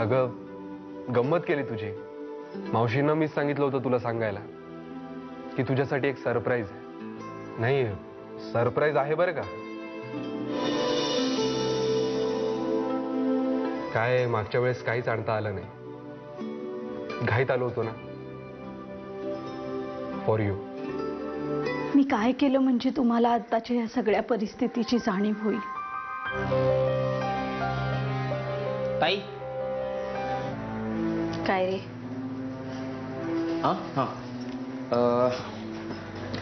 अगं गंमत केली तुझी. मावशींना मीच सांगितलं होतं तुला सांगायला की तुझ्यासाठी एक सरप्राईज आहे. नाही, सरप्राईज आहे बरं का. काय मागच्या वेळेस काहीच आणता आलं नाही, घाईत आलो होतो ना. For you. मी काय केलं म्हणजे तुम्हाला आताच्या या सगळ्या परिस्थितीची जाणीव होईल. ताई. काय रे? हां हां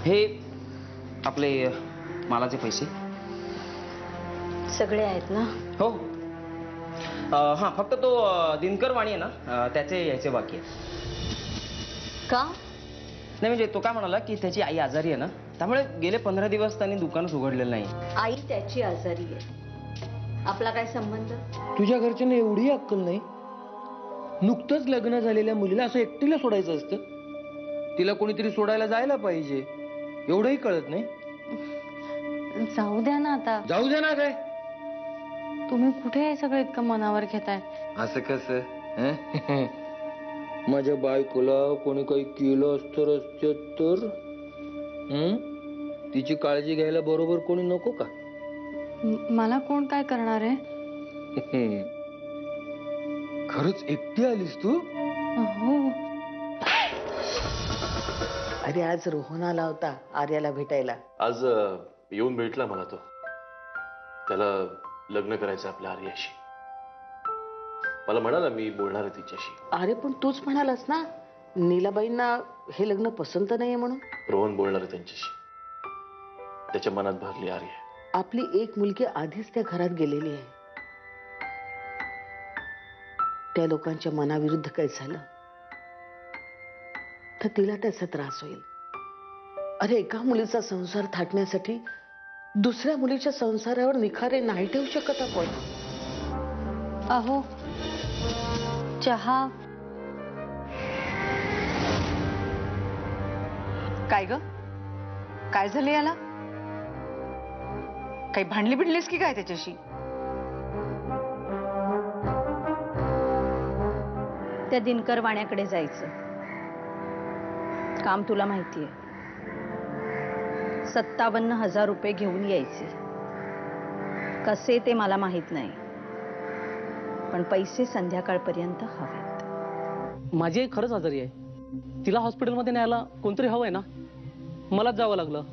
हे आपले मालाचे पैसे सगळे आहेत ना? हो. हां फक्त तो दिनकर वाणी आहे ना त्याचे यायचे बाकी आहे. का? नाही म्हणजे तो काय म्हणाला की त्याची आई आजारी आहे ना, त्यामुळे गेले 15 दिवस त्यांनी दुकानच उघडलेलं नाही. आई त्याची आजारी आहे, आपला काय संबंध? तुझ्या घरच्यांना एवढी अक्कल नाही? नुकतंच लग्न झालेल्या मुलीला असं एकटीला सोडायचं असतं? तिला कोणीतरी सोडायला जायला पाहिजे, एवढंही कळत नाही. जाऊ द्या ना आता. जाऊ दे ना काय? तुम्ही कुठे हे सगळं इतकं मनावर घेताय? असं कसं? माझ्या बायकोला कोणी काही केलं असतं रस्त्यात तर तिची काळजी घ्यायला बरोबर कोणी नको का? मला कोण काय करणार आहे? खरंच एकटी आलीस तू? हो. अरे आज रोहन आला होता आर्याला भेटायला. आज येऊन भेटला मला तो. त्याला लग्न करायचं आपल्या आर्याशी. मला म्हणाला मी बोलणार आहे तिच्याशी. अरे पण तूच म्हणालास ना नीलाबाईंना हे लग्न पसंत नाहीये म्हणून. रोहन बोलणार आहे त्यांच्याशी. त्याच्या मनात भरली आर्या. आपली एक मुलगी आधीच त्या घरात गेलेली आहे. त्या लोकांच्या मनाविरुद्ध काही झालं तर तिला त्याचा त्रास होईल. अरे एका मुलीचा संसार थाटण्यासाठी दुसऱ्या मुलीच्या संसारावर निखारे नाही ठेवू शकत आपण. अहो चहा. काय ग, काय झालं याला? काही भांडली बिडलीस की काय त्याच्याशी? त्या दिनकर वाण्याकडे जायचं काम तुला माहितीये. 57,000 रुपये घेऊन यायचे. कसे ते मला माहित नाही, पण पैसे संध्याकाळपर्यंत हवेत. माझी आई खरंच आजारी आहे. तिला हॉस्पिटलमध्ये न्यायला कोणतरी हवंय ना. मलाच जावं लागलं.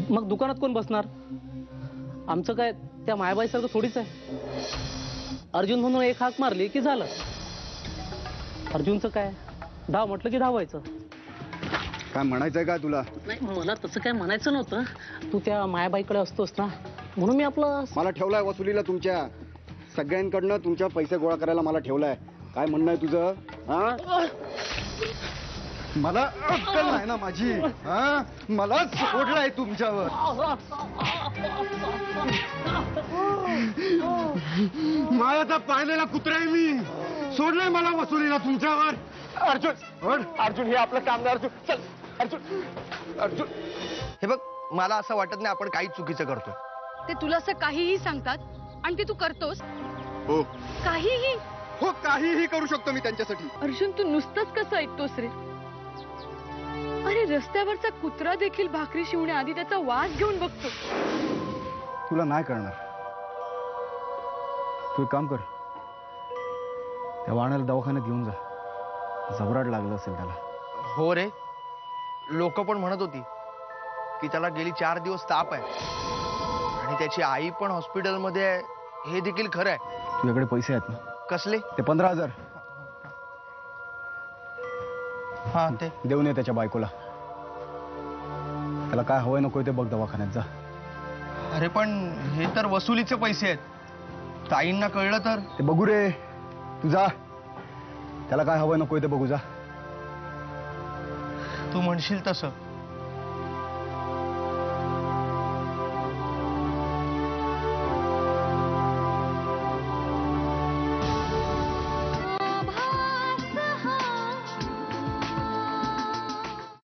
मग दुकानात कोण बसणार? आमचं काय त्या मायाबाईसारखं थोडीच आहे. अर्जुन म्हणून एक हाक मारली की झालं. अर्जुनचं काय, धाव म्हटलं की धावायचं. काय म्हणायचंय का तुला? नाही मला तसं काय म्हणायचं नव्हतं. तू त्या मायाबाईकडे असतोस ना, म्हणून मी आपलं. मला ठेवलाय वसुलीला तुमच्या सगळ्यांकडनं. तुमच्या पैसे गोळा करायला मला ठेवलाय. काय म्हणणं आहे तुझं? हा, मला अक्कल नाही ना माझी? हा, मला सोडलाय तुमच्यावर. मायाचा पाळलेला कुत्रा आहे मी. सोडलाय मला वसुलीला तुमच्यावर. अर्जुन, अर्जुन हे आपलं काम नाही. अर्जुन चल. अर्जुन, अर्जुन हे बघ, मला असं वाटत नाही आपण काही चुकीचं करतोय. ते तुला असं काहीही सांगतात आणि ते तू करतोस. हो काहीही. हो, काहीही करू शकतो मी त्यांच्यासाठी. अर्जुन तू नुसतंच कसं ऐकतोस रे? अरे रस्त्यावरचा कुत्रा देखील भाकरी शिवण्याआधी त्याचा वास घेऊन बघतो. तुला नाही करणार. तू एक काम कर, त्या वाण्याला दवाखान्यात घेऊन जा. जबराट लागलं असेल त्याला. हो रे, लोक पण म्हणत होती की त्याला गेली 4 दिवस ताप आहे आणि त्याची आई पण हॉस्पिटलमध्ये आहे. हे देखील खरं आहे. तुझ्याकडे पैसे आहेत ना? कसले? ते 15,000 हा ते देऊन ये त्याच्या बायकोला. त्याला काय हवंय नको ते बघ दवाखान्यात जा. अरे पण हे तर वसुलीचे पैसे आहेत. ताईंना कळलं तर? ते बघू रे, तू जा. त्याला काय हवंय नको ते बघू जा. तू म्हणशील तसं.